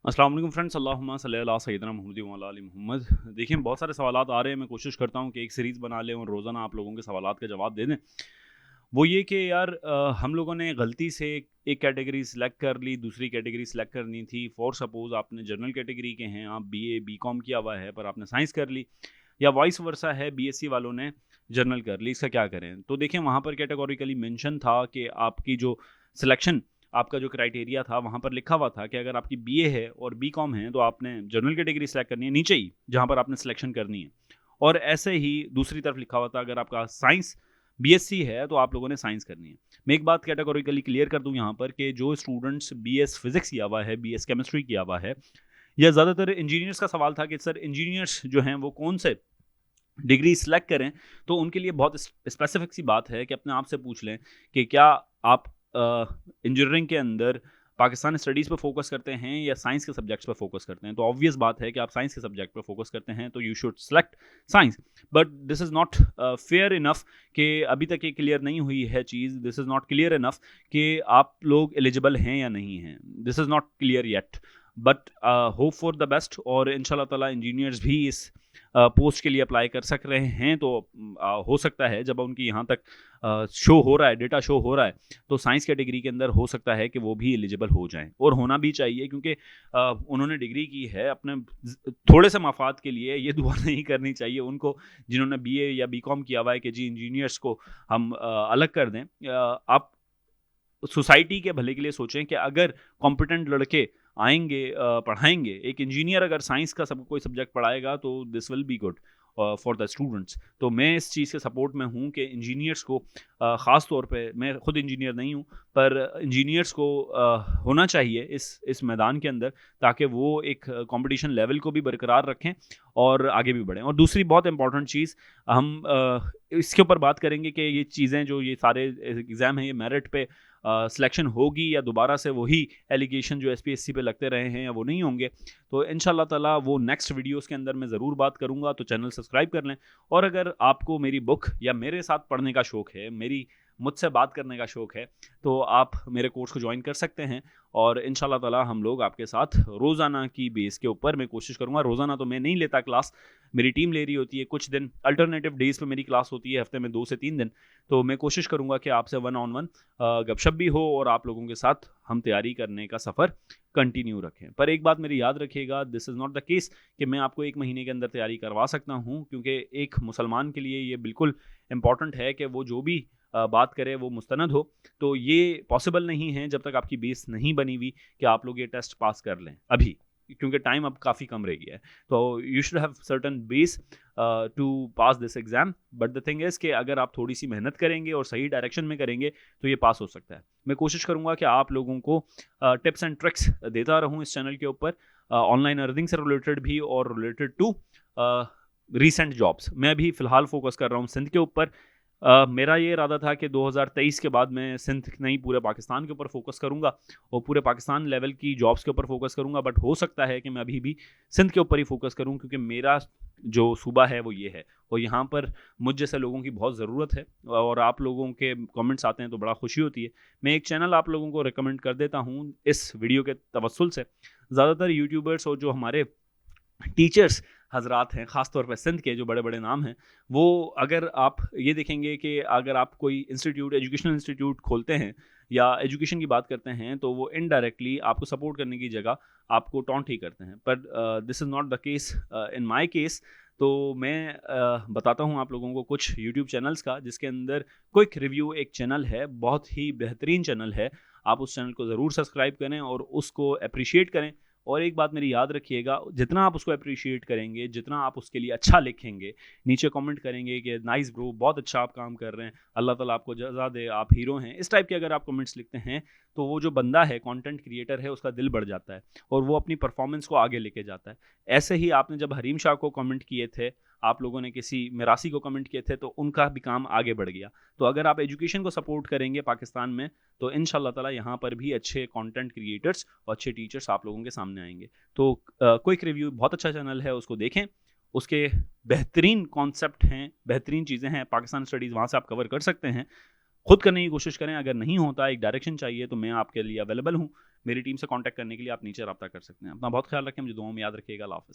अस्सलाम वालेकुम फ्रेंड्स, अल्लाहुम्मा सल्ली अला सय्यिदना मुहम्मद व अला आलि मुहम्मद। देखिए, बहुत सारे सवालात आ रहे हैं। मैं कोशिश करता हूँ कि एक सीरीज़ बना लें और रोज़ाना आप लोगों के सवालात का जवाब दे दें। वो ये कि यार हम लोगों ने गलती से एक कैटेगरी सिलेक्ट कर ली, दूसरी कैटेगरी सिलेक्ट करनी थी। फॉर सपोज़ आपने जनरल कैटेगरी के हैं, आप बीए, बीकॉम किया हुआ है पर आपने साइंस कर ली, या वाइस वर्सा है, बीएससी वालों ने जनरल कर ली। इसका क्या करें? तो देखिए, वहाँ पर कैटेगोरिकली मेंशन था कि आपकी जो सिलेक्शन, आपका जो क्राइटेरिया था वहाँ पर लिखा हुआ था कि अगर आपकी बीए है और बीकॉम है तो आपने जनरल कैटेगरी सेलेक्ट करनी है नीचे ही, जहाँ पर आपने सिलेक्शन करनी है। और ऐसे ही दूसरी तरफ लिखा हुआ था अगर आपका साइंस बीएससी है तो आप लोगों ने साइंस करनी है। मैं एक बात कैटेगोरिकली क्लियर कर दूं यहाँ पर कि जो स्टूडेंट्स बीएस फिजिक्स किया हुआ है, बीएस केमिस्ट्री किया हुआ है, या ज़्यादातर इंजीनियर्स का सवाल था कि सर इंजीनियर्स जो हैं वो कौन से डिग्री सिलेक्ट करें, तो उनके लिए बहुत स्पेसिफिक सी बात है कि अपने आप से पूछ लें कि क्या आप इंजीनियरिंग के अंदर पाकिस्तान स्टडीज़ पे फोकस करते हैं या साइंस के सब्जेक्ट्स पे फोकस करते हैं। तो ऑब्वियस बात है कि आप साइंस के सब्जेक्ट पे फोकस करते हैं तो you should select science. But this is not fair enough कि अभी तक ये क्लियर नहीं हुई है चीज़। This is not clear enough कि आप लोग एलिजिबल हैं या नहीं हैं। This is not clear yet, but hope for the best. और इंशाल्लाह ताला इंजीनियर्स भी इस पोस्ट के लिए अप्लाई कर सक रहे हैं। तो हो सकता है जब उनकी यहाँ तक शो हो रहा है, डेटा शो हो रहा है, तो साइंस कैटेगरी के अंदर हो सकता है कि वो भी एलिजिबल हो जाएं। और होना भी चाहिए, क्योंकि उन्होंने डिग्री की है अपने थोड़े से मफाद के लिए। ये दुआ नहीं करनी चाहिए उनको जिन्होंने बीए या बीकॉम किया हुआ है कि जी इंजीनियर्स को हम अलग कर दें। आप सोसाइटी के भले के लिए सोचें कि अगर कॉम्पिटेंट लड़के आएँगे, पढ़ाएँगे, एक इंजीनियर अगर साइंस का सब कोई सब्जेक्ट पढ़ाएगा तो this will be good for the students. तो मैं इस चीज़ के सपोर्ट में हूँ कि इंजीनियर्स को ख़ास तौर पे, मैं खुद इंजीनियर नहीं हूँ, पर इंजीनियर्स को होना चाहिए इस मैदान के अंदर, ताकि वो एक कॉम्पिटिशन लेवल को भी बरकरार रखें और आगे भी बढ़ें। और दूसरी बहुत इंपॉर्टेंट चीज़, हम इसके ऊपर बात करेंगे कि ये चीज़ें जो ये सारे एग्ज़ाम हैं, ये मेरिट पे सिलेक्शन होगी या दोबारा से वही एलिगेशन जो एसपीएससी पे लगते रहे हैं या वो नहीं होंगे। तो इंशाल्लाह ताला वो नेक्स्ट वीडियोस के अंदर मैं ज़रूर बात करूँगा। तो चैनल सब्सक्राइब कर लें। और अगर आपको मेरी बुक या मेरे साथ पढ़ने का शौक़ है, मेरी मुझसे बात करने का शौक़ है, तो आप मेरे कोर्स को ज्वाइन कर सकते हैं। और इंशाल्लाह ताला हम लोग आपके साथ रोज़ाना की बेस के ऊपर मैं कोशिश करूँगा। रोज़ाना तो मैं नहीं लेता क्लास, मेरी टीम ले रही होती है। कुछ दिन अल्टरनेटिव डेज़ पे मेरी क्लास होती है, हफ्ते में 2 से 3 दिन। तो मैं कोशिश करूँगा कि आपसे वन ऑन वन गपशप भी हो और आप लोगों के साथ हम तैयारी करने का सफ़र कंटिन्यू रखें। पर एक बात मेरी याद रखिएगा, this is not the case कि मैं आपको 1 महीने के अंदर तैयारी करवा सकता हूँ, क्योंकि एक मुसलमान के लिए ये बिल्कुल इम्पॉर्टेंट है कि वो जो भी बात करे वो मुस्तनद हो। तो ये पॉसिबल नहीं है जब तक आपकी बेस नहीं बनी हुई कि आप लोग ये टेस्ट पास कर लें अभी, क्योंकि टाइम अब काफ़ी कम रह गया है। तो you should have certain base to pass this exam. But the thing is कि अगर आप थोड़ी सी मेहनत करेंगे और सही डायरेक्शन में करेंगे तो ये पास हो सकता है। मैं कोशिश करूँगा कि आप लोगों को टिप्स एंड ट्रिक्स देता रहूँ इस चैनल के ऊपर, ऑनलाइन अर्निंग से रिलेटेड भी और रिलेटेड टू रीसेंट जॉब्स। मैं अभी फ़िलहाल फ़ोकस कर रहा हूँ सिंध के ऊपर। मेरा ये इरादा था कि 2023 के बाद मैं सिंध नहीं, पूरे पाकिस्तान के ऊपर फोकस करूँगा और पूरे पाकिस्तान लेवल की जॉब्स के ऊपर फोकस करूँगा। बट हो सकता है कि मैं अभी भी सिंध के ऊपर ही फोकस करूँ, क्योंकि मेरा जो सूबा है वो ये है और यहाँ पर मुझ जैसे लोगों की बहुत ज़रूरत है। और आप लोगों के कमेंट्स आते हैं तो बड़ा खुशी होती है। मैं एक चैनल आप लोगों को रिकमेंड कर देता हूँ इस वीडियो के तवस्सुल से। ज़्यादातर यूट्यूबर्स और जो हमारे टीचर्स हज़रात हैं, ख़ास तौर पे सिंध के जो बड़े-बड़े नाम हैं, वो अगर आप ये देखेंगे कि अगर आप कोई इंस्टीट्यूट, एजुकेशनल इंस्टीट्यूट खोलते हैं या एजुकेशन की बात करते हैं, तो वो इनडायरेक्टली आपको सपोर्ट करने की जगह आपको टॉन्ट ही करते हैं। पर this is not the case in my case. तो मैं बताता हूँ आप लोगों को कुछ यूट्यूब चैनल्स का, जिसके अंदर क्विक रिव्यू एक चैनल है, बहुत ही बेहतरीन चैनल है। आप उस चैनल को ज़रूर सब्सक्राइब करें और उसको एप्रिशिएट करें। और एक बात मेरी याद रखिएगा, जितना आप उसको अप्रिशिएट करेंगे, जितना आप उसके लिए अच्छा लिखेंगे, नीचे कमेंट करेंगे कि नाइस ब्रो, बहुत अच्छा आप काम कर रहे हैं, अल्लाह ताला आपको जज़ा दे, आप हीरो हैं, इस टाइप के अगर आप कमेंट्स लिखते हैं, तो वो जो बंदा है, कंटेंट क्रिएटर है, उसका दिल बढ़ जाता है और वो अपनी परफॉर्मेंस को आगे लेके जाता है। ऐसे ही आपने जब हरीम शाह को कमेंट किए थे, आप लोगों ने किसी मिरासी को कमेंट किए थे, तो उनका भी काम आगे बढ़ गया। तो अगर आप एजुकेशन को सपोर्ट करेंगे पाकिस्तान में, तो इंशाल्लाह ताला यहाँ पर भी अच्छे कंटेंट क्रिएटर्स और अच्छे टीचर्स आप लोगों के सामने आएंगे। तो क्विक रिव्यू बहुत अच्छा चैनल है, उसको देखें। उसके बेहतरीन कॉन्सेप्ट हैं, बेहतरीन चीज़ें हैं, पाकिस्तान स्टडीज़ वहाँ से आप कवर कर सकते हैं। खुद करने की कोशिश करें, अगर नहीं होता, एक डायरेक्शन चाहिए, तो मैं आपके लिए अवेलेबल हूँ। मेरी टीम से कॉन्टैक्ट करने के लिए आप नीचे रब्ता कर सकते हैं। अपना बहुत ख्याल रखें, मुझे दुआओं में याद रखिएगा। अल्लाह हाफ़िज़।